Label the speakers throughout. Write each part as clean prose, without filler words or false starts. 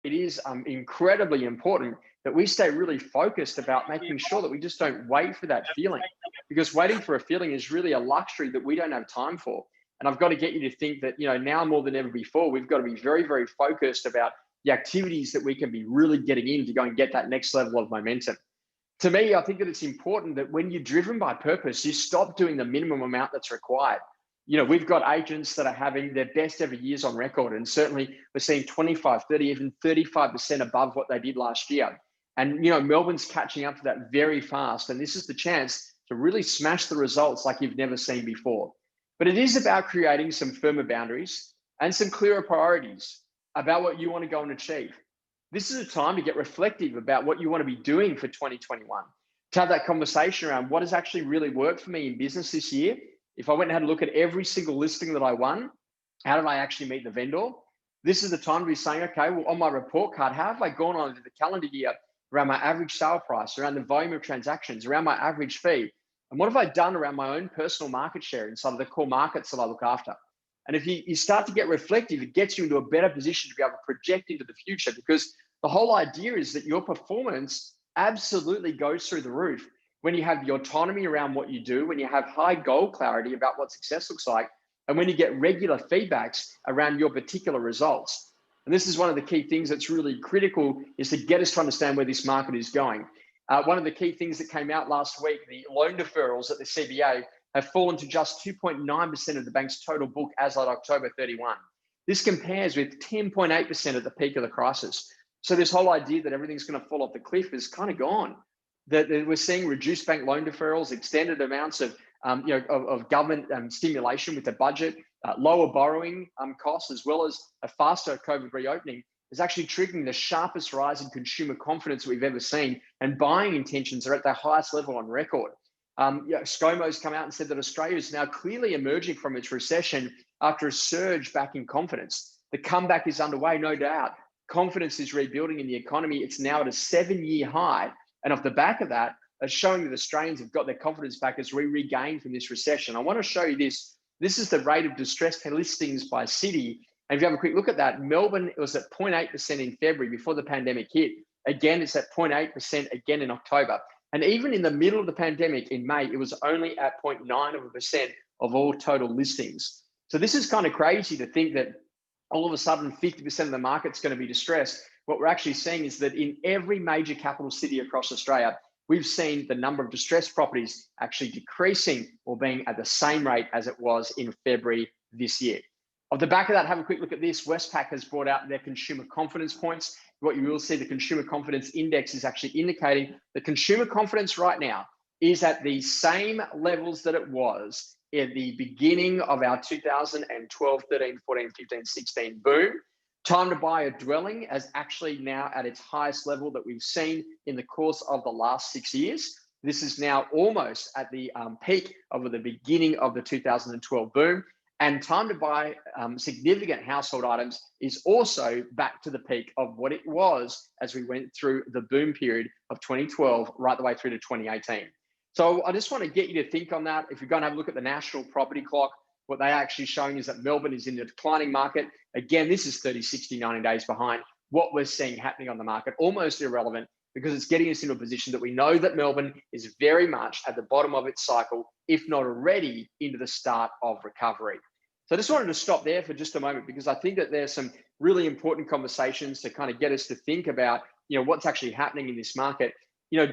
Speaker 1: it is incredibly important that we stay really focused about making sure that we just don't wait for that feeling, because waiting for a feeling is really a luxury that we don't have time for. And I've got to get you to think that, now more than ever before, we've got to be very, very focused about the activities that we can be really getting in to go and get that next level of momentum. To me, I think that it's important that when you're driven by purpose, you stop doing the minimum amount that's required. We've got agents that are having their best ever years on record. And certainly we're seeing 25, 30, even 35% above what they did last year. And, Melbourne's catching up to that very fast. And this is the chance to really smash the results like you've never seen before. But it is about creating some firmer boundaries and some clearer priorities about what you want to go and achieve. This is a time to get reflective about what you want to be doing for 2021, to have that conversation around what has actually really worked for me in business this year. If I went and had a look at every single listing that I won, how did I actually meet the vendor? This is the time to be saying, okay, well, on my report card, how have I gone on into the calendar year around my average sale price, around the volume of transactions, around my average fee? And what have I done around my own personal market share inside of the core markets that I look after? And if you start to get reflective, it gets you into a better position to be able to project into the future, because the whole idea is that your performance absolutely goes through the roof when you have the autonomy around what you do, when you have high goal clarity about what success looks like, and when you get regular feedbacks around your particular results. And this is one of the key things that's really critical, is to get us to understand where this market is going. One of the key things that came out last week, the loan deferrals at the CBA have fallen to just 2.9% of the bank's total book as of October 31. This compares with 10.8% at the peak of the crisis. So this whole idea that everything's going to fall off the cliff is kind of gone. That we're seeing reduced bank loan deferrals, extended amounts of government stimulation with the budget, lower borrowing costs, as well as a faster COVID reopening, is actually triggering the sharpest rise in consumer confidence we've ever seen, and buying intentions are at their highest level on record. ScoMo's come out and said that Australia is now clearly emerging from its recession after a surge back in confidence. The comeback is underway, no doubt. Confidence is rebuilding in the economy. It's now at a 7-year high. And off the back of that, it's showing that Australians have got their confidence back as we regain from this recession. I want to show you this. This is the rate of distressed listings by city. And if you have a quick look at that, Melbourne, it was at 0.8% in February before the pandemic hit. Again, it's at 0.8% again in October. And even in the middle of the pandemic in May, it was only at 0.9% of all total listings. So this is kind of crazy to think that all of a sudden 50% of the market's going to be distressed. What we're actually seeing is that in every major capital city across Australia, we've seen the number of distressed properties actually decreasing or being at the same rate as it was in February this year. Off the back of that, have a quick look at this. Westpac has brought out their consumer confidence points. What you will see, the consumer confidence index is actually indicating that consumer confidence right now is at the same levels that it was at the beginning of our 2012, 13, 14, 15, 16 boom. Time to buy a dwelling is actually now at its highest level that we've seen in the course of the last 6 years. This is now almost at the peak of the beginning of the 2012 boom. And time to buy significant household items is also back to the peak of what it was as we went through the boom period of 2012 right the way through to 2018. So I just want to get you to think on that. If you're going to have a look at the national property clock, what they're actually showing is that Melbourne is in the declining market. Again, this is 30, 60, 90 days behind what we're seeing happening on the market, almost irrelevant, because it's getting us into a position that we know that Melbourne is very much at the bottom of its cycle, if not already into the start of recovery. So I just wanted to stop there for just a moment, because I think that there's some really important conversations to kind of get us to think about, what's actually happening in this market.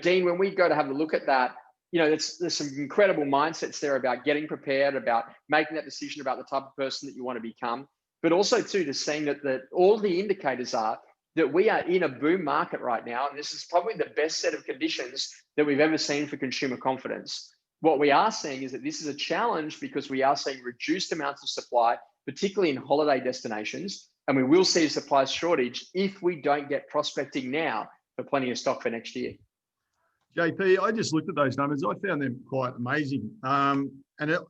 Speaker 1: Dean, when we go to have a look at that, there's some incredible mindsets there about getting prepared, about making that decision about the type of person that you want to become, but also too, to seeing that all the indicators are that we are in a boom market right now. And this is probably the best set of conditions that we've ever seen for consumer confidence. What we are seeing is that this is a challenge because we are seeing reduced amounts of supply, particularly in holiday destinations. And we will see a supply shortage if we don't get prospecting now for plenty of stock for next year.
Speaker 2: JP, I just looked at those numbers. I found them quite amazing. And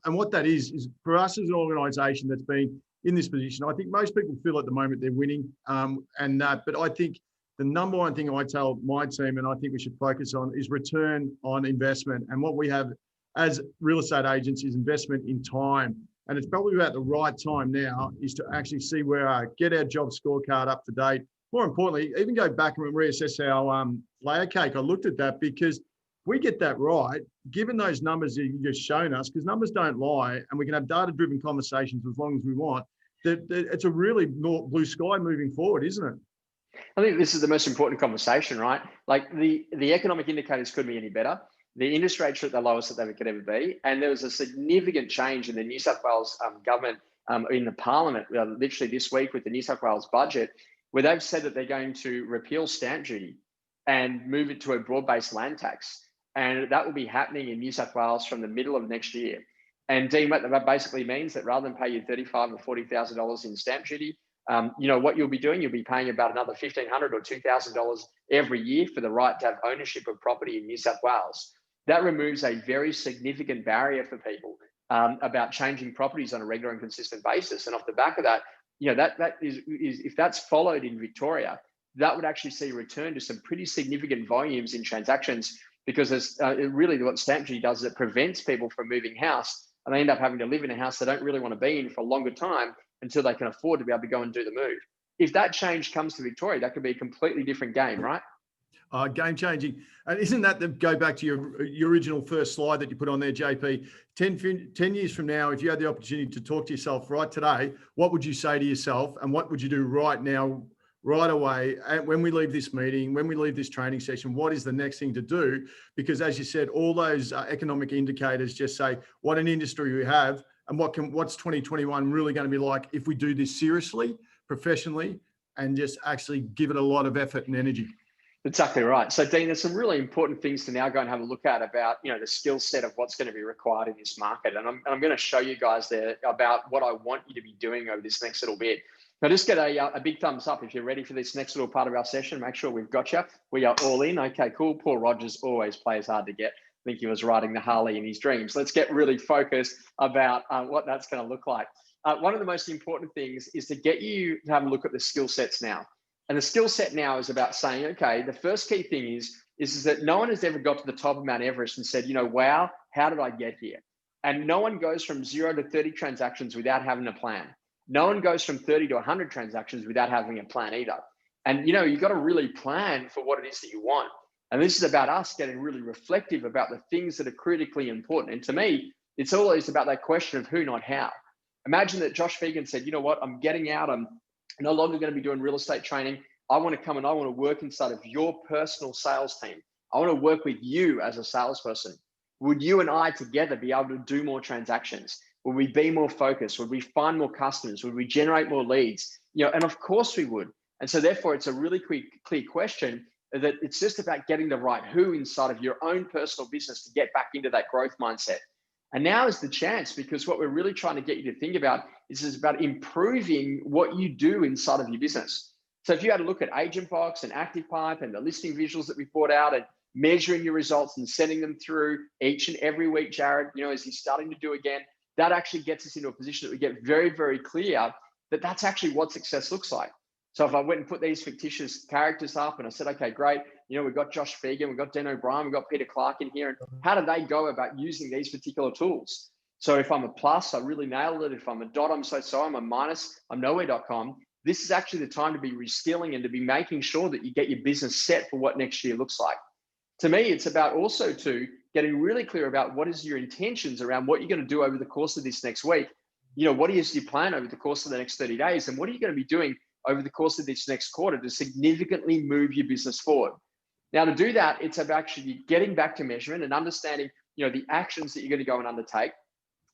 Speaker 2: what that is for us as an organisation that's been in this position, I think most people feel at the moment they're winning. But I think the number one thing I tell my team, and I think we should focus on, is return on investment. And what we have as real estate agents is investment in time. And it's probably about the right time now is to actually see get our job scorecard up to date, more importantly, even go back and reassess our layer cake. I looked at that because if we get that right, given those numbers that you've just shown us, because numbers don't lie, and we can have data-driven conversations as long as we want, that it's a really blue sky moving forward, isn't it?
Speaker 1: I think this is the most important conversation, right? Like the economic indicators couldn't be any better. The interest rates are at the lowest that they could ever be. And there was a significant change in the New South Wales government in the parliament, literally this week with the New South Wales budget, where they've said that they're going to repeal stamp duty and move it to a broad-based land tax. And that will be happening in New South Wales from the middle of next year. And Dean, what that basically means that rather than pay you $35,000 or $40,000 in stamp duty, what you'll be doing, you'll be paying about another $1,500 or $2,000 every year for the right to have ownership of property in New South Wales. That removes a very significant barrier for people about changing properties on a regular and consistent basis. And off the back of that, that is if that's followed in Victoria, that would actually see a return to some pretty significant volumes in transactions, because really what stamp duty does is it prevents people from moving house, and they end up having to live in a house they don't really want to be in for a longer time until they can afford to be able to go and do the move. If that change comes to Victoria, that could be a completely different game, right?
Speaker 2: Game changing. And isn't that go back to your original first slide that you put on there, JP? 10 years from now, if you had the opportunity to talk to yourself right today, what would you say to yourself, and what would you do right now, right away, when we leave this meeting, when we leave this training session? What is the next thing to do? Because as you said, all those economic indicators just say what an industry we have, and what's 2021 really going to be like if we do this seriously, professionally, and just actually give it a lot of effort and energy.
Speaker 1: Exactly right. So Dean, there's some really important things to now go and have a look at about, the skill set of what's going to be required in this market. And I'm going to show you guys there about what I want you to be doing over this next little bit. Now, just get a big thumbs up if you're ready for this next little part of our session. Make sure we've got you. We are all in. Okay, cool. Paul Rogers always plays hard to get. I think he was riding the Harley in his dreams. Let's get really focused about what that's going to look like. One of the most important things is to get you to have a look at the skill sets now. And the skill set now is about saying, okay, the first key thing is that no one has ever got to the top of Mount Everest and said, wow, how did I get here? And no one goes from 0 to 30 transactions without having a plan. No one goes from 30 to 100 transactions without having a plan either. And, you've got to really plan for what it is that you want. And this is about us getting really reflective about the things that are critically important. And to me, it's always about that question of who, not how. Imagine that Josh Phegan said, you know what, I'm getting out, I'm no longer going to be doing real estate training. I want to come and I want to work inside of your personal sales team. I want to work with you as a salesperson. Would you and I together be able to do more transactions? Would we be more focused? Would we find more customers? Would we generate more leads? And of course we would. And so therefore, it's a really clear question that it's just about getting the right who inside of your own personal business to get back into that growth mindset. And now is the chance, because what we're really trying to get you to think about is about improving what you do inside of your business. So if you had a look at Agent Box and ActivePipe and the listing visuals that we brought out and measuring your results and sending them through each and every week, Jared, as he's starting to do again, that actually gets us into a position that we get very, very clear that that's actually what success looks like. So if I went and put these fictitious characters up and I said, okay, great, we've got Josh Phegan, we've got Dan O'Brien, we've got Peter Clark in here. And how do they go about using these particular tools? So if I'm a plus, I really nailed it. If I'm a dot, I'm so sorry. I'm a minus, I'm nowhere.com. This is actually the time to be reskilling and to be making sure that you get your business set for what next year looks like. To me, it's about also getting really clear about what is your intentions around what you're going to do over the course of this next week. What is your plan over the course of the next 30 days? And what are you going to be doing over the course of this next quarter to significantly move your business forward? Now, to do that, it's about actually getting back to measurement and understanding, the actions that you're going to go and undertake.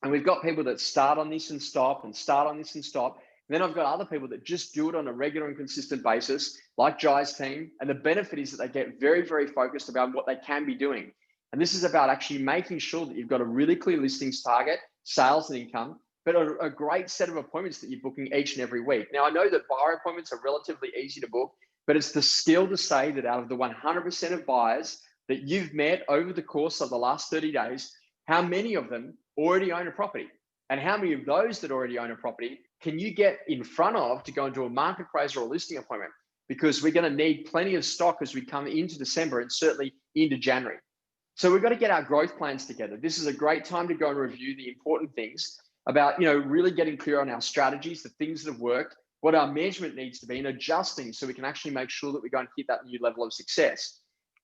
Speaker 1: And we've got people that start on this and stop and start on this and stop. And then I've got other people that just do it on a regular and consistent basis, like Jai's team. And the benefit is that they get very, very focused about what they can be doing. And this is about actually making sure that you've got a really clear listings target, sales and income, but a great set of appointments that you're booking each and every week. Now, I know that buyer appointments are relatively easy to book, but it's the skill to say that out of the 100% of buyers that you've met over the course of the last 30 days, how many of them already own a property? And how many of those that already own a property can you get in front of to go into a market appraisal or a listing appointment? Because we're going to need plenty of stock as we come into December and certainly into January. So we've got to get our growth plans together. This is a great time to go and review the important things about, really getting clear on our strategies, the things that have worked, what our measurement needs to be, and adjusting so we can actually make sure that we're going to hit that new level of success.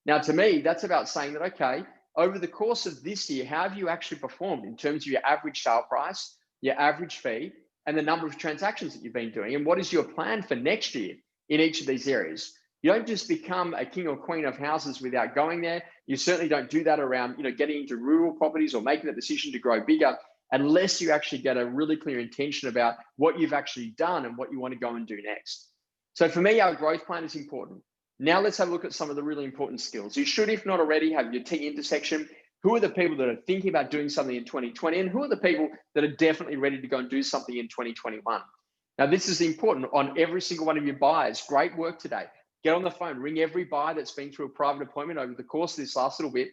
Speaker 1: Now, to me, that's about saying that, okay, over the course of this year, how have you actually performed in terms of your average sale price, your average fee, and the number of transactions that you've been doing? And what is your plan for next year in each of these areas? You don't just become a king or queen of houses without going there. You certainly don't do that around, getting into rural properties or making the decision to grow bigger, unless you actually get a really clear intention about what you've actually done and what you want to go and do next. So for me, our growth plan is important. Now let's have a look at some of the really important skills. You should, if not already, have your T intersection. Who are the people that are thinking about doing something in 2020? And who are the people that are definitely ready to go and do something in 2021? Now, this is important on every single one of your buyers. Great work today. Get on the phone, ring every buyer that's been through a private appointment over the course of this last little bit,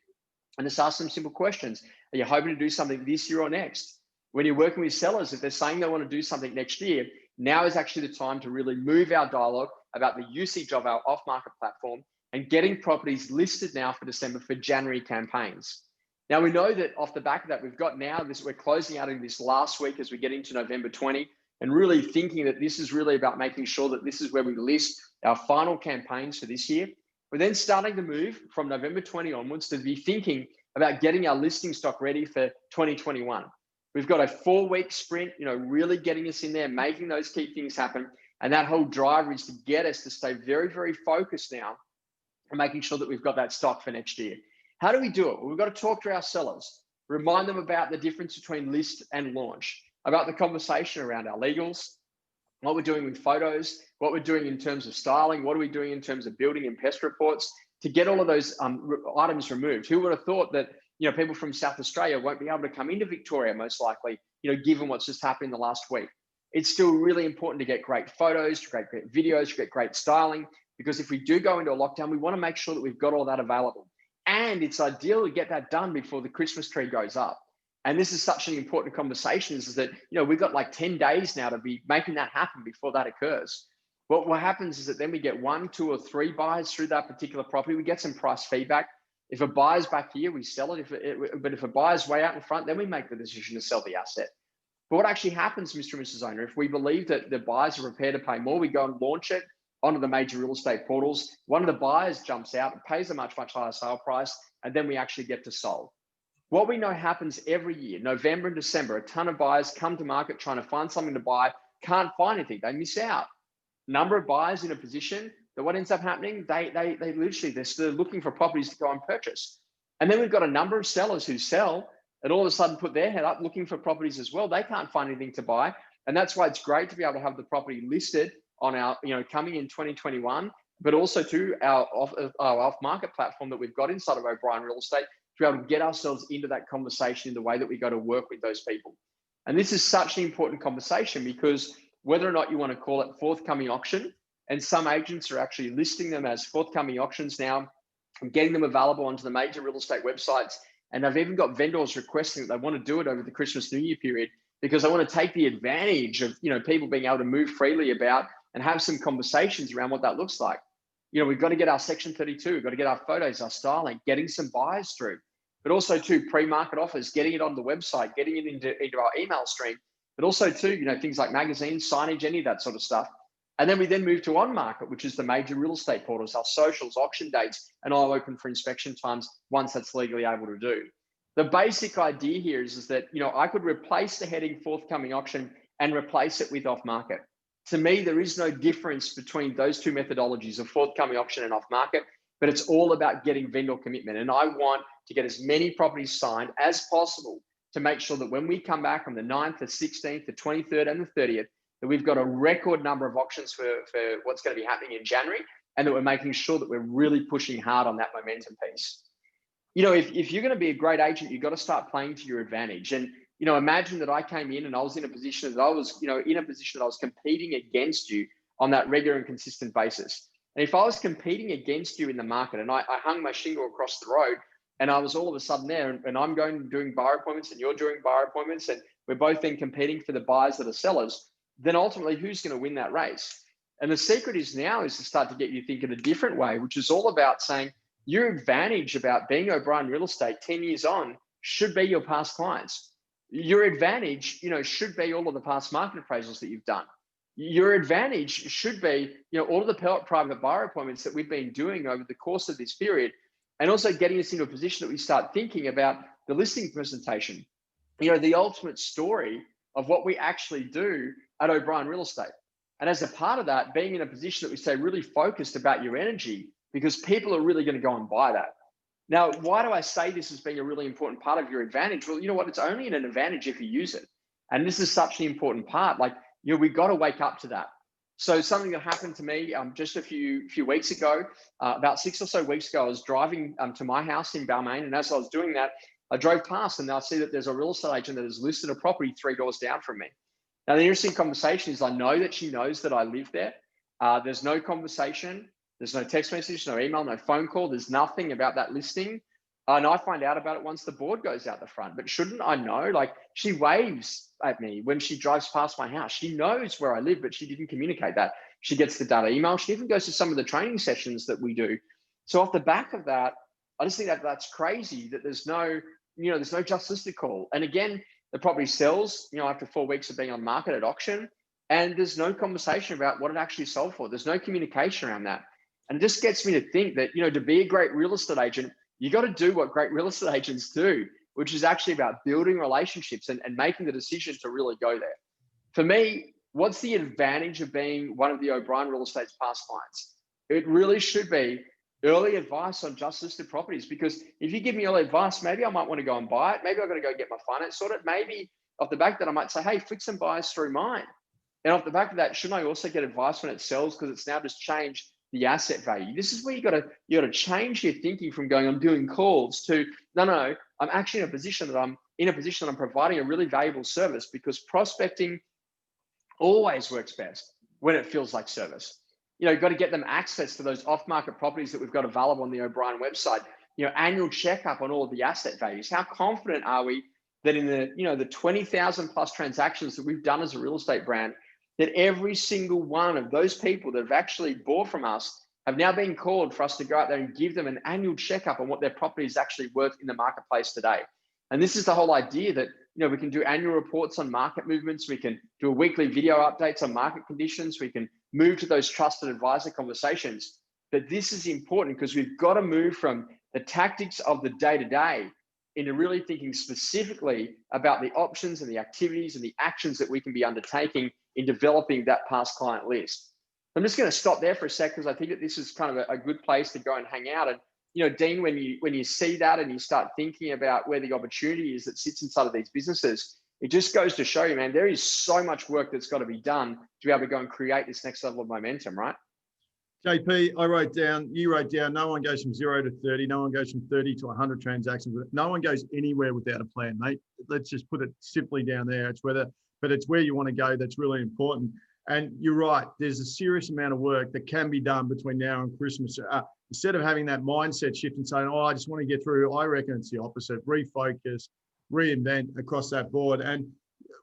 Speaker 1: and just ask them simple questions. Are you hoping to do something this year or next? When you're working with sellers, if they're saying they want to do something next year, now is actually the time to really move our dialogue about the usage of our off-market platform and getting properties listed now for December for January campaigns. Now, we know that off the back of that, we've got now this, we're closing out in this last week as we get into November 20, and really thinking that this is really about making sure that this is where we list our final campaigns for this year. We're then starting to move from November 20 onwards to be thinking about getting our listing stock ready for 2021. We've got a 4-week sprint, really getting us in there, making those key things happen. And that whole driver is to get us to stay very, very focused now and making sure that we've got that stock for next year. How do we do it? Well, we've got to talk to our sellers, remind them about the difference between list and launch, about the conversation around our legals, what we're doing with photos, what we're doing in terms of styling, what are we doing in terms of building and pest reports to get all of those items removed. Who would have thought that people from South Australia won't be able to come into Victoria, most likely, given what's just happened in the last week. It's still really important to get great photos, to get great videos, to get great styling, because if we do go into a lockdown, we want to make sure that we've got all that available. And it's ideal to get that done before the Christmas tree goes up. And this is such an important conversation, is that, we've got like 10 days now to be making that happen before that occurs. What happens is that then we get 1, 2, or 3 buyers through that particular property. We get some price feedback. If a buyer's back here, we sell it. But if a buyer's way out in front, then we make the decision to sell the asset. But what actually happens, Mr. and Mrs. Owner, if we believe that the buyers are prepared to pay more, we go and launch it onto the major real estate portals. One of the buyers jumps out and pays a much, much higher sale price, and then we actually get to sold. What we know happens every year, November and December, a ton of buyers come to market trying to find something to buy, can't find anything, they miss out. Number of buyers in a position that what ends up happening, they literally, they're still looking for properties to go and purchase. And then we've got a number of sellers who sell and all of a sudden put their head up looking for properties as well. They can't find anything to buy. And that's why it's great to be able to have the property listed on our, coming in 2021, but also to our off-market platform that we've got inside of O'Brien Real Estate, to be able to get ourselves into that conversation in the way that we go to work with those people. And this is such an important conversation, because whether or not you want to call it forthcoming auction, and some agents are actually listing them as forthcoming auctions now and getting them available onto the major real estate websites. And they've even got vendors requesting that they want to do it over the Christmas New Year period, because they want to take the advantage of people being able to move freely about and have some conversations around what that looks like. We've got to get our Section 32, we've got to get our photos, our styling, getting some buyers through, but also too pre-market offers, getting it on the website, getting it into our email stream, but also too, things like magazines, signage, any of that sort of stuff. And then we then move to on-market, which is the major real estate portals, our socials, auction dates, and all open for inspection times once that's legally able to do. The basic idea here is that, I could replace the heading forthcoming auction and replace it with off-market. To me, there is no difference between those two methodologies of forthcoming auction and off-market, but it's all about getting vendor commitment. And I want to get as many properties signed as possible to make sure that when we come back on the 9th, the 16th, the 23rd, and the 30th, that we've got a record number of auctions for what's going to be happening in January, and that we're making sure that we're really pushing hard on that momentum piece. If you're going to be a great agent, you've got to start playing to your advantage. And, imagine that I came in and I was in a position that I was, competing against you on that regular and consistent basis. And if I was competing against you in the market and I hung my shingle across the road and I was all of a sudden there and I'm going and doing buyer appointments and you're doing buyer appointments and we're both then competing for the buyers that are sellers, then ultimately who's going to win that race? And the secret is to start to get you thinking a different way, which is all about saying your advantage about being O'Brien Real Estate 10 years on should be your past clients. Your advantage, should be all of the past market appraisals that you've done. Your advantage should be, all of the private buyer appointments that we've been doing over the course of this period, and also getting us into a position that we start thinking about the listing presentation, the ultimate story of what we actually do at O'Brien Real Estate. And as a part of that, being in a position that we stay really focused about your energy, because people are really going to go and buy that. Now, why do I say this as being a really important part of your advantage? Well, you know what? It's only an advantage if you use it. And this is such an important part. Like, we got to wake up to that. So something that happened to me just a few weeks ago, about 6 or so weeks ago, I was driving to my house in Balmain. And as I was doing that, I drove past and I see that there's a real estate agent that has listed a property 3 doors down from me. Now, the interesting conversation is I know that she knows that I live there. There's no conversation. There's no text message, no email, no phone call. There's nothing about that listing. And I find out about it once the board goes out the front. But shouldn't I know? Like, she waves at me when she drives past my house. She knows where I live, but she didn't communicate that. She gets the data email. She even goes to some of the training sessions that we do. So off the back of that, I just think that that's crazy that there's no just listed call. And again, the property sells, after 4 weeks of being on market at auction, and there's no conversation about what it actually sold for. There's no communication around that. And it just gets me to think that, to be a great real estate agent, you got to do what great real estate agents do, which is actually about building relationships and making the decision to really go there. For me, what's the advantage of being one of the O'Brien Real Estate's past clients? It really should be early advice on just listed properties, because if you give me early advice, maybe I might want to go and buy it. Maybe I've got to go get my finance sorted. Maybe off the back of that, I might say, hey, flick some buyers through mine. And off the back of that, shouldn't I also get advice when it sells, because it's now just changed the asset value? This is where you got to change your thinking from going, I'm doing calls, to no, I'm actually in a position that I'm providing a really valuable service, because prospecting always works best when it feels like service. You've got to get them access to those off-market properties that we've got available on the O'Brien website. Annual checkup on all of the asset values. How confident are we that in the 20,000 plus transactions that we've done as a real estate brand, that every single one of those people that have actually bought from us have now been called for us to go out there and give them an annual checkup on what their property is actually worth in the marketplace today? And this is the whole idea that, we can do annual reports on market movements. We can do a weekly video updates on market conditions. We can move to those trusted advisor conversations. But this is important because we've got to move from the tactics of the day-to-day into really thinking specifically about the options and the activities and the actions that we can be undertaking in developing that past client list. I'm just going to stop there for a sec, because I think that this is kind of a good place to go and hang out. And, Dean, when you see that and you start thinking about where the opportunity is that sits inside of these businesses, it just goes to show you, man, there is so much work that's got to be done to be able to go and create this next level of momentum, right?
Speaker 2: JP, you wrote down, no one goes from 0 to 30, no one goes from 30 to 100 transactions. No one goes anywhere without a plan, mate. Let's just put it simply down there. It's where you want to go that's really important. And you're right, there's a serious amount of work that can be done between now and Christmas. Instead of having that mindset shift and saying, I just want to get through, I reckon it's the opposite. Refocus, reinvent across that board. And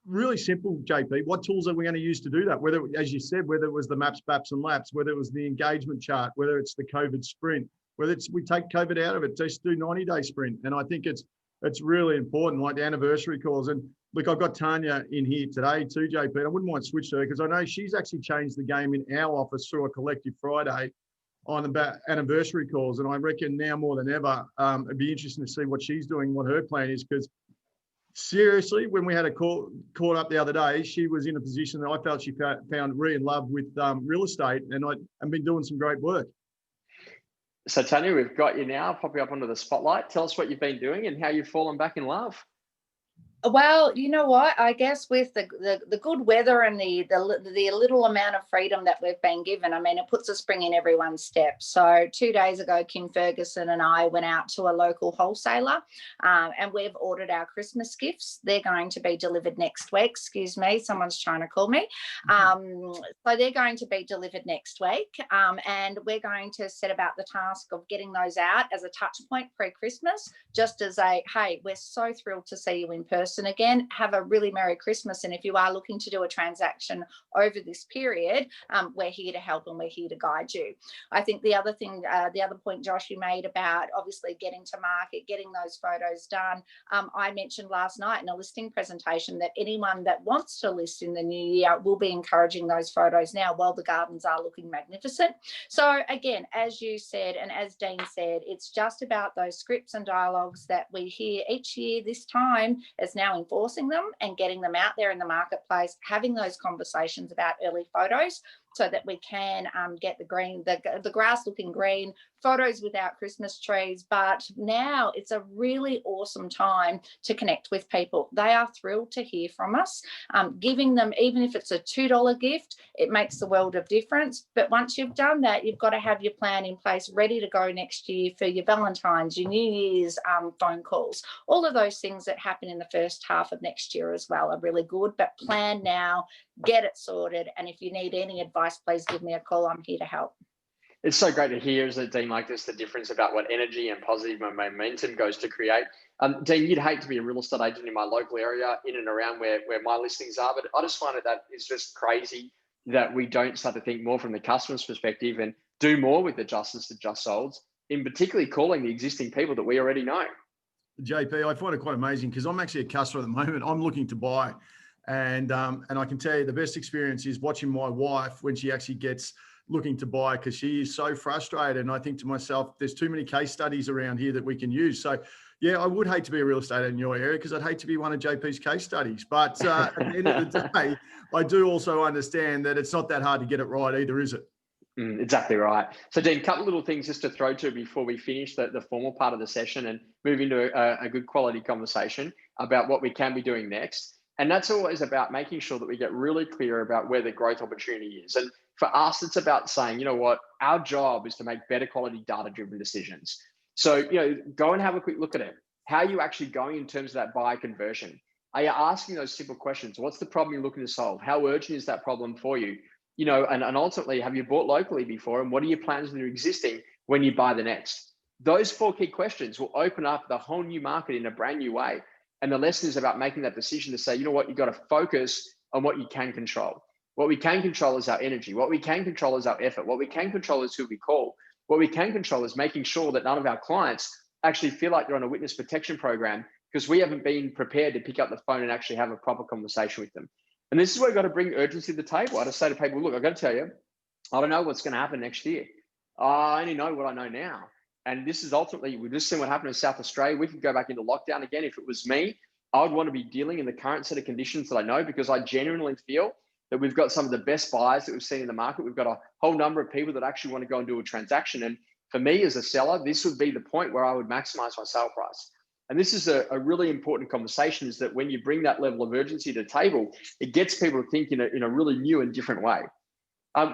Speaker 2: really simple, JP, what tools are we going to use to do that? Whether, as you said, whether it was the maps, BAPs and laps, whether it was the engagement chart, whether it's the COVID sprint, whether it's we take COVID out of it, just do 90-day sprint. And I think it's really important, like the anniversary calls. And look, I've got Tanya in here today too, JP. I wouldn't want to switch to her, because I know she's actually changed the game in our office through a collective Friday on about anniversary calls. And I reckon now more than ever, it'd be interesting to see what she's doing, what her plan is, because seriously, when we had a caught up the other day, she was in a position that I felt she found really in love with real estate, and I've been doing some great work.
Speaker 1: So Tanya, we've got you now, popping up onto the spotlight. Tell us what you've been doing and how you've fallen back in love.
Speaker 3: Well, you know what? I guess with the good weather and the little amount of freedom that we've been given, I mean, it puts a spring in everyone's step. So 2 days ago, Kim Ferguson and I went out to a local wholesaler, and we've ordered our Christmas gifts. They're going to be delivered next week. Excuse me, someone's trying to call me. So they're going to be delivered next week, and we're going to set about the task of getting those out as a touch point pre-Christmas, just as a, hey, we're so thrilled to see you in person. 31st. And again, have a really Merry Christmas. And if you are looking to do a transaction over this period, we're here to help and we're here to guide you. I think the other thing, the other point, Josh, you made about obviously getting to market, getting those photos done. I mentioned last night in a listing presentation that anyone that wants to list in the new year will be encouraging those photos now while the gardens are looking magnificent. So again, as you said, and as Dean said, it's just about those scripts and dialogues that we hear each year. This time is now enforcing them and getting them out there in the marketplace, having those conversations about early photos so that we can get the grass looking green, photos without Christmas trees. But now it's a really awesome time to connect with people. They are thrilled to hear from us. Giving them, even if it's a $2 gift, it makes the world of difference. But once you've done that, you've got to have your plan in place, ready to go next year for your Valentine's, your New Year's phone calls. All of those things that happen in the first half of next year as well are really good. But plan now, get it sorted. And if you need any advice, please give me a call. I'm here to help. It's so great to hear, isn't it, Dean, like this, the difference about what energy and positive momentum goes to create. Dean, you'd hate to be a real estate agent in my local area, in and around where my listings are, but I just find that it's just crazy that we don't start to think more from the customer's perspective and do more with the justice that just sold, in particularly calling the existing people that we already know.
Speaker 2: JP, I find it quite amazing because I'm actually a customer at the moment. I'm looking to buy. And I can tell you the best experience is watching my wife when she actually gets looking to buy, because she is so frustrated. And I think to myself, there's too many case studies around here that we can use. So yeah, I would hate to be a real estate agent in your area because I'd hate to be one of JP's case studies. But at the end of the day, I do also understand that it's not that hard to get it right either, is it?
Speaker 1: Exactly right. So Dean, a couple of little things just to throw to before we finish the formal part of the session and move into a good quality conversation about what we can be doing next. And that's always about making sure that we get really clear about where the growth opportunity is. And for us, it's about saying, you know what, our job is to make better quality data-driven decisions. So, go and have a quick look at it. How are you actually going in terms of that buyer conversion? Are you asking those simple questions? What's the problem you're looking to solve? How urgent is that problem for you? And ultimately, have you bought locally before? And what are your plans with your existing when you buy the next? Those 4 key questions will open up the whole new market in a brand new way. And the lesson is about making that decision to say, you know what, you've got to focus on what you can control. What we can control is our energy. What we can control is our effort. What we can control is who we call. What we can control is making sure that none of our clients actually feel like they're on a witness protection program because we haven't been prepared to pick up the phone and actually have a proper conversation with them. And this is where we've got to bring urgency to the table. I just say to people, look, I've got to tell you, I don't know what's going to happen next year. I only know what I know now. And this is ultimately, we've just seen what happened in South Australia. We could go back into lockdown again. If it was me, I would want to be dealing in the current set of conditions that I know, because I genuinely feel that we've got some of the best buyers that we've seen in the market. We've got a whole number of people that actually want to go and do a transaction. And for me as a seller, this would be the point where I would maximize my sale price. And this is a really important conversation, is that when you bring that level of urgency to the table, it gets people to think in a really new and different way.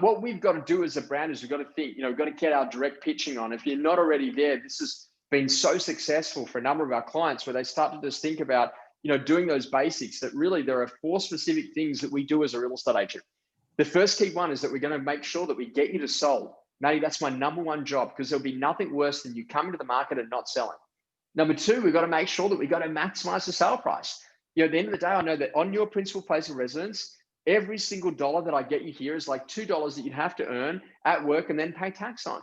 Speaker 1: What we've got to do as a brand is we've got to think, we've got to get our direct pitching on. If you're not already there, this has been so successful for a number of our clients where they start to just think about, doing those basics, that really there are 4 specific things that we do as a real estate agent. The first key one is that we're going to make sure that we get you to sold. Matty, that's my number 1 job, because there'll be nothing worse than you coming to the market and not selling. Number 2, we've got to make sure that we've got to maximize the sale price. At the end of the day, I know that on your principal place of residence, every single dollar that I get you here is like $2 that you'd have to earn at work and then pay tax on.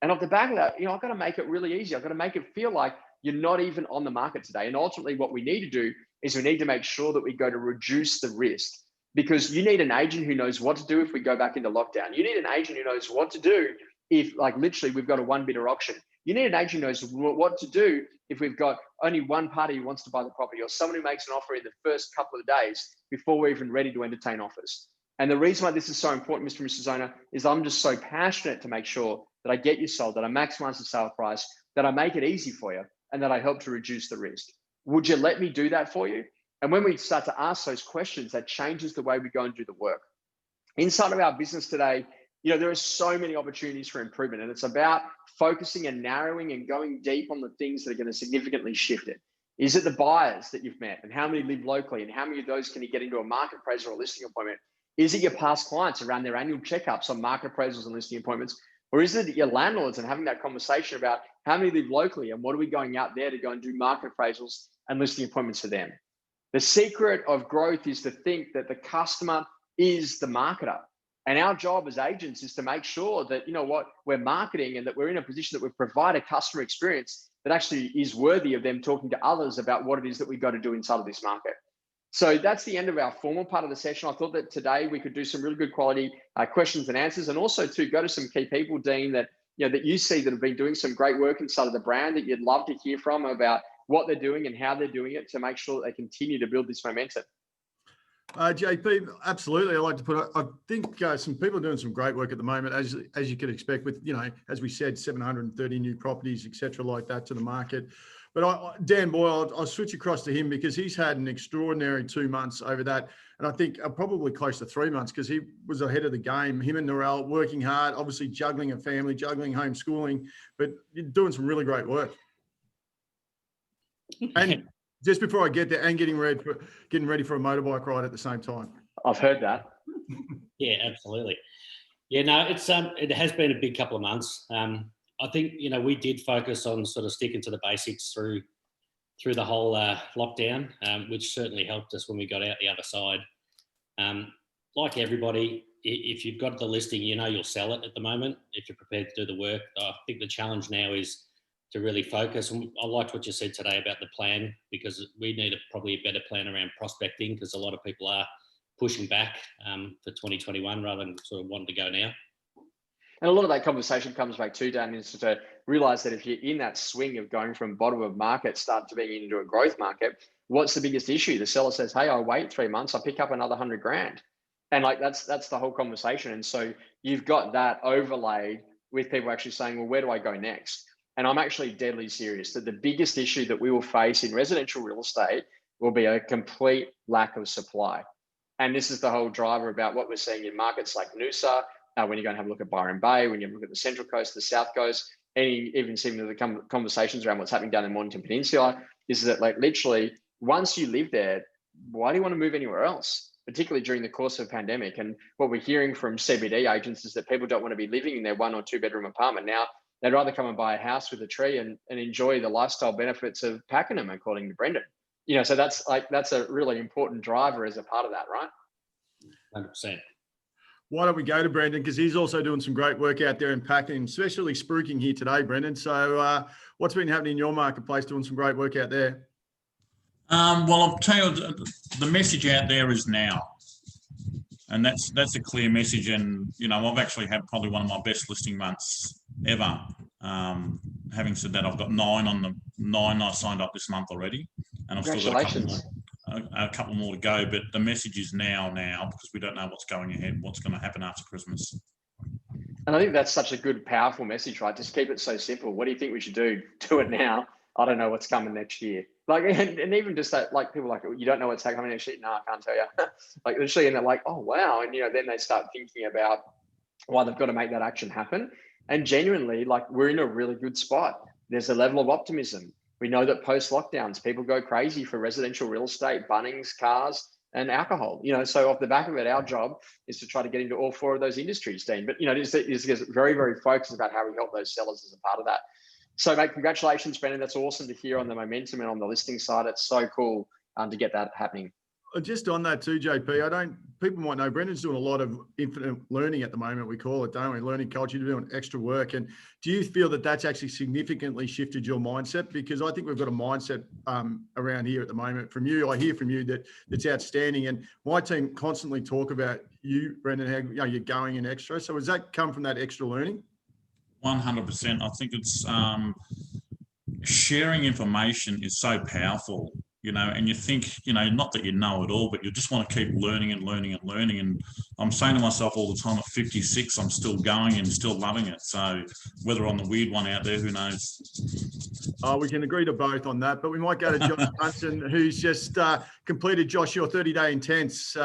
Speaker 1: And off the back of that, I've got to make it really easy. I've got to make it feel like you're not even on the market today. And ultimately what we need to do is we need to make sure that we go to reduce the risk, because you need an agent who knows what to do if we go back into lockdown. You need an agent who knows what to do if, like, literally we've got a 1-bidder auction. You need an agent who knows what to do if we've got only one party who wants to buy the property, or someone who makes an offer in the first couple of days before we're even ready to entertain offers. And the reason why this is so important, Mr. and Mrs. Owner, is I'm just so passionate to make sure that I get you sold, that I maximize the sale price, that I make it easy for you, and that I help to reduce the risk. Would you let me do that for you? And when we start to ask those questions, that changes the way we go and do the work. Inside of our business today, there are so many opportunities for improvement, and it's about focusing and narrowing and going deep on the things that are going to significantly shift it. Is it the buyers that you've met, and how many live locally, and how many of those can you get into a market appraisal or listing appointment? Is it your past clients around their annual checkups on market appraisals and listing appointments? Or is it your landlords and having that conversation about how many live locally and what are we going out there to go and do market appraisals and listing appointments for them? The secret of growth is to think that the customer is the marketer. And our job as agents is to make sure that, you know what, we're marketing and that we're in a position that we provide a customer experience that actually is worthy of them talking to others about what it is that we've got to do inside of this market. So that's the end of our formal part of the session. I thought that today we could do some really good quality questions and answers, and also to go to some key people, Dean, that that you see that have been doing some great work inside of the brand that you'd love to hear from about what they're doing and how they're doing it to make sure that they continue to build this momentum.
Speaker 2: JP, absolutely. I like to put. I think some people are doing some great work at the moment, as you could expect, with as we said, 730 new properties, etc., like that to the market. But Dan Boyle, I'll switch across to him because he's had an extraordinary 2 months over that, and I think probably close to 3 months because he was ahead of the game. Him and Narelle working hard, obviously juggling a family, juggling homeschooling, but doing some really great work. And just before I get there, and getting ready for a motorbike ride at the same time.
Speaker 1: I've heard that.
Speaker 4: Yeah, absolutely. Yeah, no, it has been a big couple of months. I think we did focus on sort of sticking to the basics through the whole lockdown, which certainly helped us when we got out the other side. Like everybody, if you've got the listing, you'll sell it at the moment if you're prepared to do the work. I think the challenge now is to really focus. And I liked what you said today about the plan, because we need probably a better plan around prospecting, because a lot of people are pushing back for 2021 rather than sort of wanting to go now.
Speaker 1: And a lot of that conversation comes back to, Dan, is to realize that if you're in that swing of going from bottom of market, start to being into a growth market, what's the biggest issue? The seller says, hey, I wait 3 months, I pick up another 100 grand. And that's the whole conversation. And so you've got that overlaid with people actually saying, well, where do I go next? And I'm actually deadly serious that the biggest issue that we will face in residential real estate will be a complete lack of supply. And this is the whole driver about what we're seeing in markets like Noosa, when you're going to have a look at Byron Bay, when you look at the Central Coast, the South Coast, and even seeing the conversations around what's happening down in Mornington Peninsula, is that literally once you live there, why do you want to move anywhere else? Particularly during the course of a pandemic. And what we're hearing from CBD agents is that people don't want to be living in their 1 or 2 bedroom apartment now. They'd rather come and buy a house with a tree and enjoy the lifestyle benefits of Pakenham, according to Brendan. So that's a really important driver as a part of that, right?
Speaker 4: 100%.
Speaker 2: Why don't we go to Brendan, because he's also doing some great work out there in Pakenham, especially spruiking here today, Brendan. So what's been happening in your marketplace, doing some great work out there?
Speaker 5: Well, I'll tell you, the message out there is now. And that's a clear message. And, I've actually had probably one of my best listing months ever. Having said that, I've got 9 on the 9 I signed up this month already. And I've still got a couple more to go. But the message is now, because we don't know what's going ahead, what's going to happen after Christmas.
Speaker 1: And I think that's such a good, powerful message, right? Just keep it so simple. What do you think we should do? Do it now. I don't know what's coming next year. And even just that, people you don't know what's coming next year. No, I can't tell you. Literally, and they're like, oh, wow. And, then they start thinking about why they've got to make that action happen. And genuinely, we're in a really good spot. There's a level of optimism. We know that post lockdowns, people go crazy for residential real estate, Bunnings, cars, and alcohol. So off the back of it, our job is to try to get into all 4 of those industries, Dean. But, it's very, very focused about how we help those sellers as a part of that. So, mate, congratulations, Brendan. That's awesome to hear on the momentum and on the listing side. It's so cool to get that happening.
Speaker 2: Just on that too, JP, people might know Brendan's doing a lot of infinite learning at the moment, we call it, don't we? Learning culture, doing extra work. And do you feel that that's actually significantly shifted your mindset? Because I think we've got a mindset around here at the moment from you. I hear from you that's outstanding. And my team constantly talk about you, Brendan, how you're going in extra. So has that come from that extra learning?
Speaker 5: 100%. I think it's sharing information is so powerful, and you think, not that you know it all, but you just want to keep learning and learning and learning. And I'm saying to myself all the time, at 56, I'm still going and still loving it. So whether I'm the weird one out there, who knows?
Speaker 2: We can agree to both on that, but we might go to Josh Munson, who's just completed, Josh, your 30-day intense.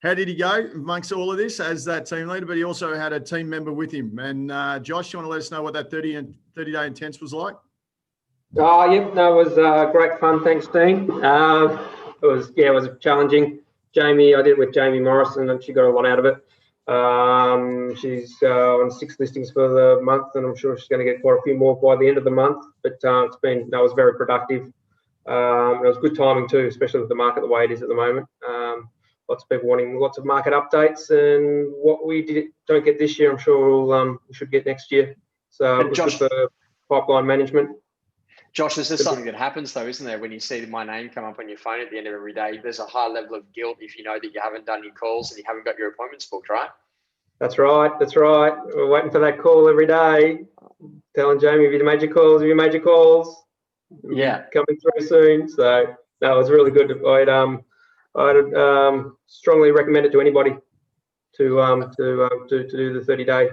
Speaker 2: How did he go amongst all of this as that team leader? But he also had a team member with him. And Josh, you want to let us know what that 30-day intense was like?
Speaker 6: Yep, no, it was great fun. Thanks, Dean. It was challenging. Jamie, I did it with Jamie Morrison, and she got a lot out of it. She's on 6 listings for the month, and I'm sure she's going to get quite a few more by the end of the month. But that was very productive. It was good timing too, especially with the market the way it is at the moment. Lots of people wanting lots of market updates, and what we don't get this year, I'm sure we should get next year. So it was good for pipeline management.
Speaker 1: Josh, this is something that happens though, isn't there? When you see my name come up on your phone at the end of every day, there's a high level of guilt if you know that you haven't done your calls and you haven't got your appointments booked, right?
Speaker 6: That's right. That's right. We're waiting for that call every day. Telling Jamie, have you made your calls? Have you made your calls?
Speaker 1: Yeah.
Speaker 6: Coming through soon. So that was really good. I'd strongly recommend it to anybody to do the 30-day.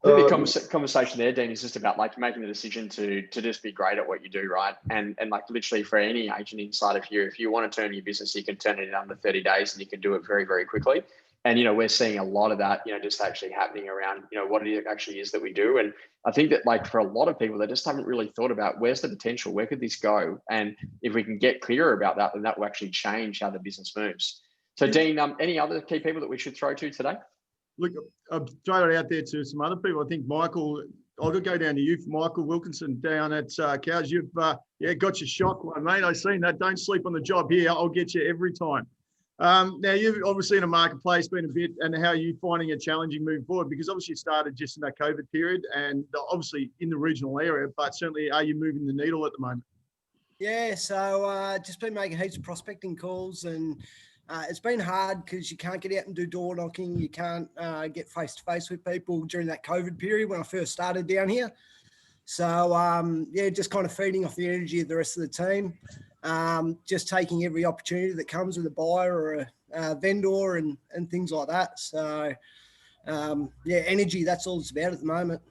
Speaker 1: I think the conversation there, Dean, is just about like making the decision to just be great at what you do, right? And like literally for any agent inside of here, if you want to turn your business, you can turn it in under 30 days and you can do it very, very quickly. And, you know, we're seeing a lot of that, you know, just actually happening around, you know, what it actually is that we do. And I think that like for a lot of people, they just haven't really thought about where's the potential, where could this go? And if we can get clearer about that, then that will actually change how the business moves. So Dean, any other key people that we should throw to today?
Speaker 2: Look, I've thrown it out there to some other people. I think Michael, I'll go down to you, Michael Wilkinson down at Cows. You've got your shock one, mate. I've seen that. Don't sleep on the job here. I'll get you every time. Now, you've obviously in a marketplace been a bit, and how are you finding it challenging moving forward? Because obviously you started just in that COVID period and obviously in the regional area, but certainly are you moving the needle at the moment?
Speaker 7: Yeah, so just been making heaps of prospecting calls, and it's been hard because you can't get out and do door knocking. You can't get face-to-face with people during that COVID period when I first started down here. So, just kind of feeding off the energy of the rest of the team. Just taking every opportunity that comes with a buyer or a vendor and things like that. So, energy, that's all it's about at the moment.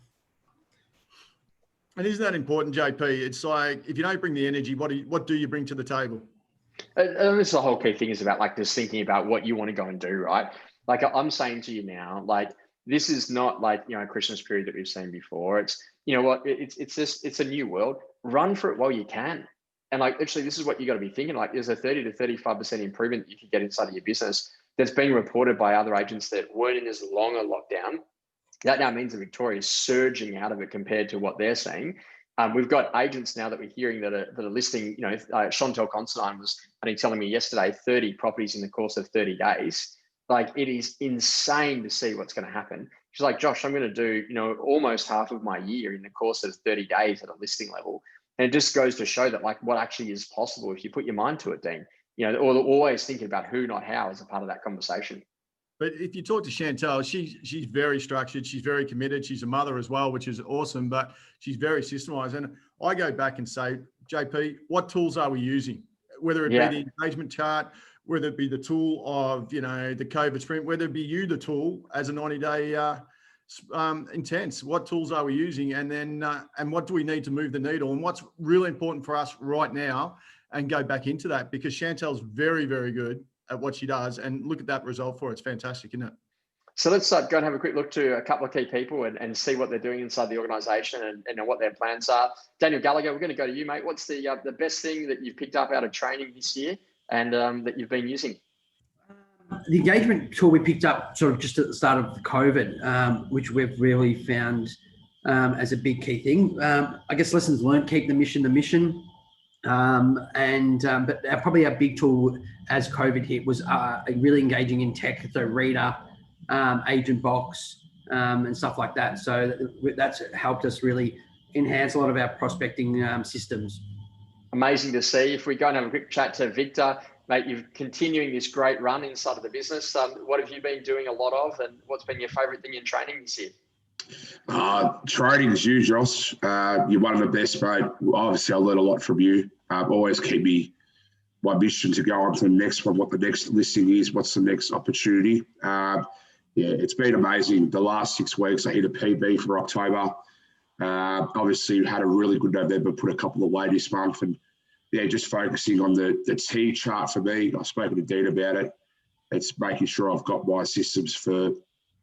Speaker 2: And isn't that important, JP? It's like, if you don't bring the energy, what do you bring to the table?
Speaker 1: And this is the whole key thing, is about like just thinking about what you want to go and do, right? Like I'm saying to you now, like this is not like, you know, a Christmas period that we've seen before. It's, you know what, it's a new world. Run for it while you can. And like, actually, this is what you got to be thinking. Like, there's a 30 to 35% improvement that you can get inside of your business that's being reported by other agents that weren't in as long a lockdown. That now means that Victoria is surging out of it compared to what they're seeing. We've got agents now that we're hearing that are listing, you know, Chantel Considine was, I think, telling me yesterday, 30 properties in the course of 30 days. Like, it is insane to see what's going to happen. She's like, Josh, I'm going to do, you know, almost half of my year in the course of 30 days at a listing level. And it just goes to show that like what actually is possible if you put your mind to it, Dean. You know, or always thinking about who, not how, as a part of that conversation.
Speaker 2: But if you talk to Chantel, she's very structured. She's very committed. She's a mother as well, which is awesome, but she's very systemized. And I go back and say, JP, what tools are we using? Whether it be the engagement chart, whether it be the tool of, you know, the COVID sprint, whether it be you, the tool as a 90-day intense, what tools are we using? And then, and what do we need to move the needle? And what's really important for us right now, and go back into that, because Chantel's very, very good at what she does, and look at that result for it. It's fantastic, isn't it?
Speaker 1: So let's go and have a quick look to a couple of key people and see what they're doing inside the organisation and what their plans are. Daniel Gallagher, we're going to go to you, mate. What's the best thing that you've picked up out of training this year and that you've been using?
Speaker 8: The engagement tool we picked up sort of just at the start of COVID, which we've really found as a big key thing. I guess lessons learned, keep the mission. But probably our big tool as COVID hit was really engaging in tech, so Reader, Agent Box, and stuff like that. So that's helped us really enhance a lot of our prospecting systems.
Speaker 1: Amazing to see. If we go and have a quick chat to Victor, mate, you're continuing this great run inside of the business. What have you been doing a lot of, and what's been your favourite thing in training this year?
Speaker 9: Trading as you, Josh. You're one of the best, mate. Obviously, I learned a lot from you. Always keep my mission to go on to the next one, what the next listing is, what's the next opportunity. It's been amazing. The last 6 weeks, I hit a PB for October. Obviously, had a really good November, put a couple away this month. And, just focusing on the T chart for me. I've spoken to Dean about it. It's making sure I've got my systems for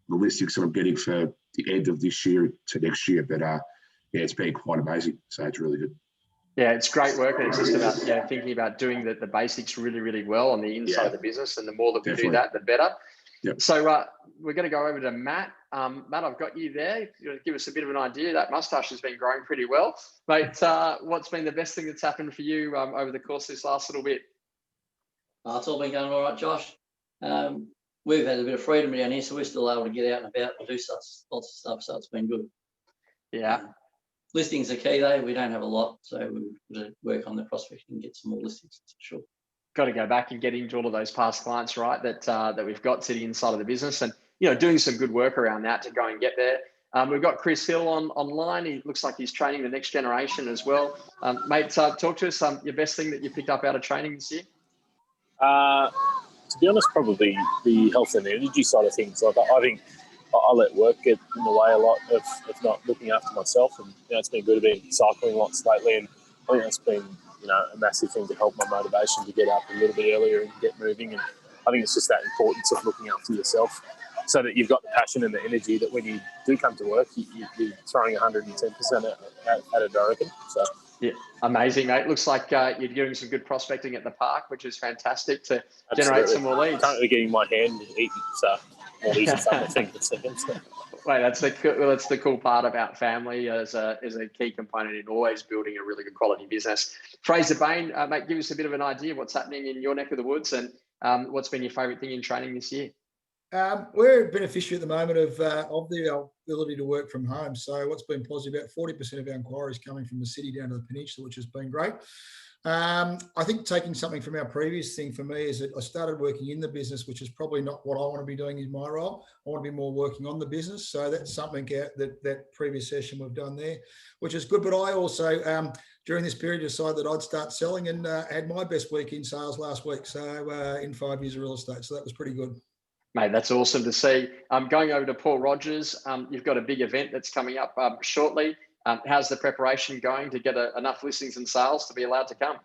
Speaker 9: the listings that I'm getting for the end of this year to next year. But, it's been quite amazing. So it's really good.
Speaker 1: Yeah, it's great work, and it's just about thinking about doing the basics really, really well on the inside of the business, and the more that we do that, the better.
Speaker 9: Yep.
Speaker 1: So we're going to go over to Matt. Matt, I've got you there. You want to give us a bit of an idea. That moustache has been growing pretty well. Mate, what's been the best thing that's happened for you over the course of this last little bit?
Speaker 10: It's all been going all right, Josh. We've had a bit of freedom down here, so we're still able to get out and about and do lots of stuff, so it's been good.
Speaker 1: Yeah.
Speaker 10: Listings are key, though. We don't have a lot, so we've got to work on the prospecting and get some more listings, for sure.
Speaker 1: Got to go back and get into all of those past clients, right, that we've got sitting inside of the business, and doing some good work around that to go and get there. We've got Chris Hill online. He looks like he's training the next generation as well. Mate, talk to us your best thing that you picked up out of training this year.
Speaker 11: To be honest, probably the health and energy side of things. Like I think I let work get in the way a lot of not looking after myself, and it's been good. I've been cycling lots lately, and I think that's been a massive thing to help my motivation to get up a little bit earlier and get moving. And I think it's just that importance of looking after yourself, so that you've got the passion and the energy that when you do come to work, you're throwing 110% at it, I reckon. So.
Speaker 1: Yeah, amazing, mate. Looks like you're doing some good prospecting at the park, which is fantastic to generate some more leads.
Speaker 11: Currently getting my hand eaten, so more easy something thing for seconds.
Speaker 1: Wait, that's the cool part about family as a key component in always building a really good quality business. Fraser Bain, mate, give us a bit of an idea of what's happening in your neck of the woods, and what's been your favourite thing in training this year?
Speaker 2: We're a beneficiary at the moment of the ability to work from home. So what's been positive, about 40% of our inquiries coming from the city down to the peninsula, which has been great. I think taking something from our previous thing for me is that I started working in the business, which is probably not what I want to be doing in my role. I want to be more working on the business. So that's something that previous session we've done there, which is good. But I also, during this period, decided that I'd start selling and had my best week in sales last week. So in 5 years of real estate. So that was pretty good.
Speaker 1: Mate, that's awesome to see. Going over to Paul Rogers, you've got a big event that's coming up shortly. How's the preparation going to get enough listings and sales to be allowed to come?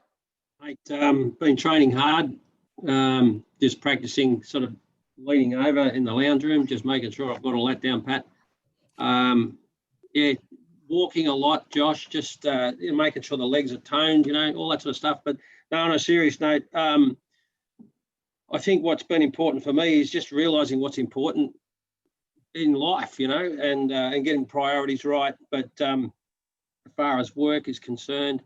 Speaker 6: Mate, been training hard, just practicing, sort of leaning over in the lounge room, just making sure I've got all that down pat. Yeah, walking a lot, Josh, just making sure the legs are toned, all that sort of stuff. But no, on a serious note, I think what's been important for me is just realising what's important in life, and getting priorities right. But as far as work is concerned,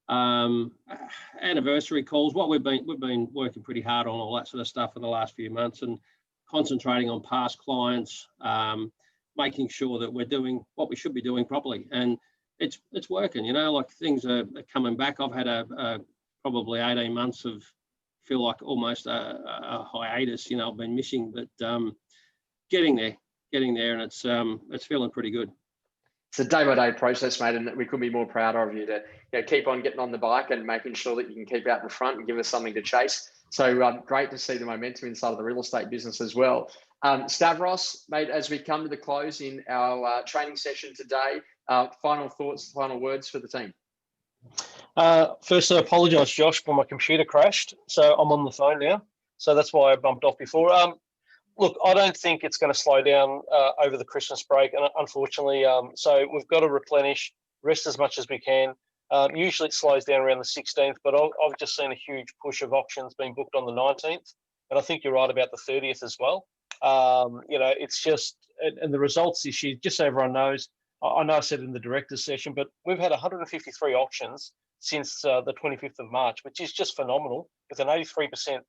Speaker 6: anniversary calls, what we've been working pretty hard on all that sort of stuff in the last few months, and concentrating on past clients, making sure that we're doing what we should be doing properly, and it's working. Like things are coming back. I've had probably 18 months of feel like almost a hiatus. I've been missing, but getting there, and it's feeling pretty good.
Speaker 1: It's a day-by-day process, mate, and we couldn't be more proud of you to keep on getting on the bike and making sure that you can keep out in front and give us something to chase. So great to see the momentum inside of the real estate business as well. Stavros, mate, as we come to the close in our training session today, final thoughts, final words for the team.
Speaker 11: First, I apologise, Josh, for my computer crashed. So I'm on the phone now. So that's why I bumped off before. Look, I don't think it's going to slow down over the Christmas break, and unfortunately, so we've got to replenish, rest as much as we can. Usually it slows down around the 16th, but I've just seen a huge push of auctions being booked on the 19th, and I think you're right about the 30th as well. It's just, and the results this year, just so everyone knows, I know I said in the director's session, but we've had 153 auctions since the 25th of March, which is just phenomenal, with an 83%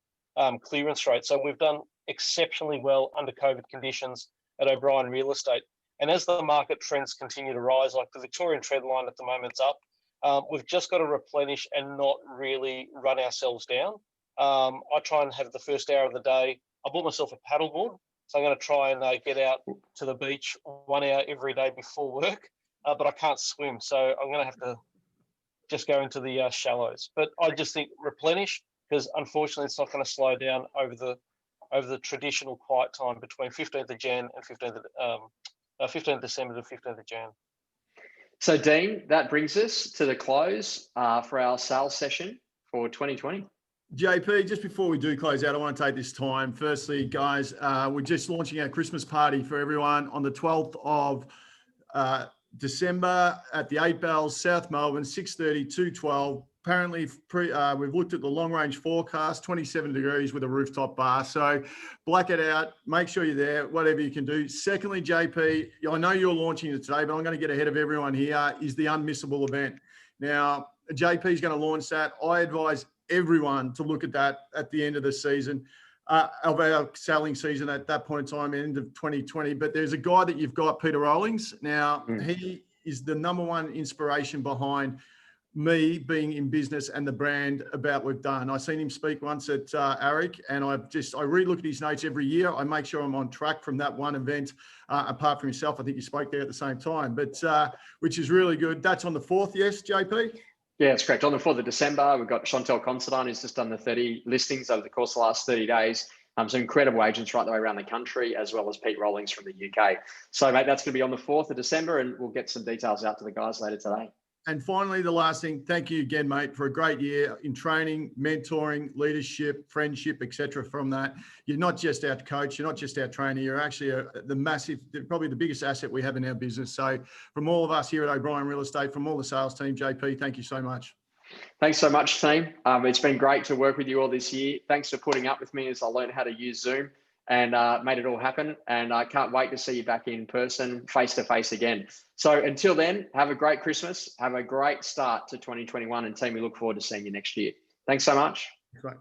Speaker 11: clearance rate. So we've done exceptionally well under COVID conditions at O'Brien Real Estate. And as the market trends continue to rise, like the Victorian trend line at the moment's up, we've just got to replenish and not really run ourselves down. I try and have the first hour of the day. I bought myself a paddleboard, so I'm going to try and get out to the beach 1 hour every day before work, but I can't swim, so I'm going to have to just go into the shallows. But I just think replenish, because unfortunately it's not going to slow down over the traditional quiet time between 15th of Jan and 15th December to 15th of Jan.
Speaker 1: So Dean, that brings us to the close for our sales session for 2020.
Speaker 2: JP, just before we do close out, I want to take this time. Firstly, guys, we're just launching our Christmas party for everyone on the 12th of December at the 8 Bells, South Melbourne, 6:30 to 12. apparently we've looked at the long range forecast, 27 degrees with a rooftop bar. So black it out, make sure you're there, whatever you can do. Secondly, JP, I know you're launching it today, but I'm going to get ahead of everyone here, is the unmissable event. Now, JP is going to launch that. I advise everyone to look at that at the end of the season, of our selling season at that point in time, end of 2020. But there's a guy that you've got, Peter Rollings. Now, he is the number 1 inspiration behind me being in business and the brand about we've done. I seen him speak once at ARIC, and I re-look at his notes every year. I make sure I'm on track from that one event, apart from yourself. I think you spoke there at the same time, but which is really good. That's on the 4th, yes, JP?
Speaker 1: Yeah, that's correct. On the 4th of December, we've got Chantel Considine, who's just done the 30 listings over the course of the last 30 days. Some incredible agents right the way around the country, as well as Pete Rollings from the UK. So, mate, that's going to be on the 4th of December, and we'll get some details out to the guys later today.
Speaker 2: And finally, the last thing, thank you again, mate, for a great year in training, mentoring, leadership, friendship, etc. From that, you're not just our coach, you're not just our trainer, you're actually probably the biggest asset we have in our business. So from all of us here at O'Brien Real Estate, from all the sales team, JP, thank you so much.
Speaker 1: Thanks so much, team. It's been great to work with you all this year. Thanks for putting up with me as I learned how to use Zoom and made it all happen. And I can't wait to see you back in person, face to face again. So until then, have a great Christmas. Have a great start to 2021. And team, we look forward to seeing you next year. Thanks so much.
Speaker 2: Great.